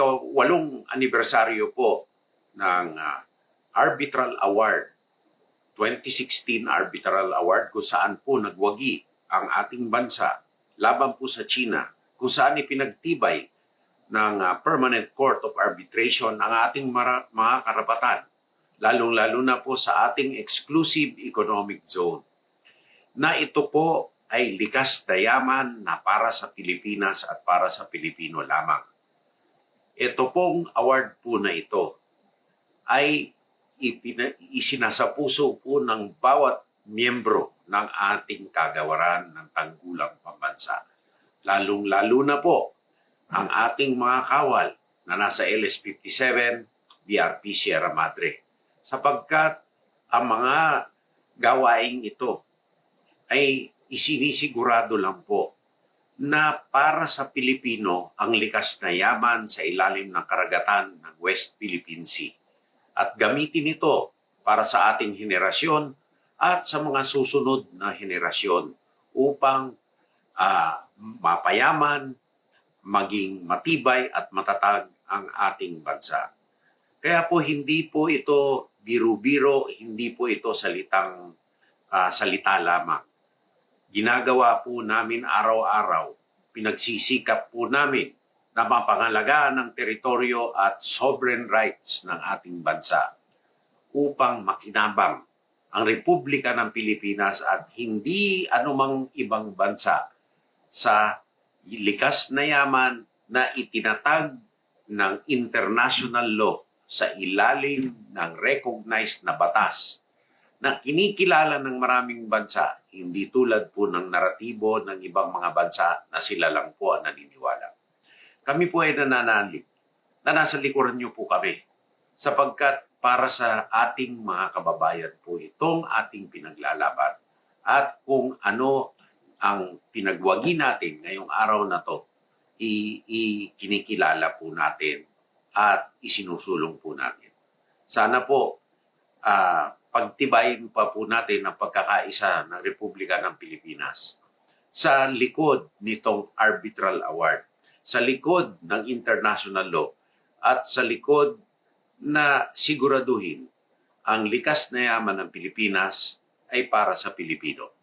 So, 8th anibersaryo po ng Arbitral Award, 2016 Arbitral Award, kung saan po nagwagi ang ating bansa laban po sa China, kung saan ipinagtibay ng Permanent Court of Arbitration ang ating mga karapatan, lalong-lalo na po sa ating exclusive economic zone, na ito po ay likas na yaman na para sa Pilipinas at para sa Pilipino lamang. Ito pong award po na ito ay isinasapuso po ng bawat miyembro ng ating kagawaran ng tanggulang pambansa. Lalong-lalo na po ang ating mga kawal na nasa LS57, BRP Sierra Madre. Sapagkat ang mga gawaing ito ay isinisigurado lang po na para sa Pilipino ang likas na yaman sa ilalim ng karagatan ng West Philippine Sea. At gamitin ito para sa ating henerasyon at sa mga susunod na henerasyon upang mapayaman, maging matibay at matatag ang ating bansa. Kaya po hindi po ito biro-biro, hindi po ito salita lamang. Ginagawa po namin araw-araw, pinagsisikap po namin na mapangalagaan ng teritoryo at sovereign rights ng ating bansa upang makinabang ang Republika ng Pilipinas at hindi anumang ibang bansa sa likas na yaman na itinatag ng international law sa ilalim ng recognized na batas na kinikilala ng maraming bansa, hindi tulad po ng naratibo ng ibang mga bansa na sila lang po ang naniniwala. Kami po ay nananalig na nasa likuran niyo po kami sapagkat para sa ating mga kababayan po itong ating pinaglalaban at kung ano ang pinagwagi natin ngayong araw na to, kinikilala po natin at isinusulong po natin. Sana po pagtibayin pa po natin ang pagkakaisa ng Republika ng Pilipinas sa likod nitong Arbitral Award, sa likod ng international law at sa likod na siguraduhin ang likas na yaman ng Pilipinas ay para sa Pilipino.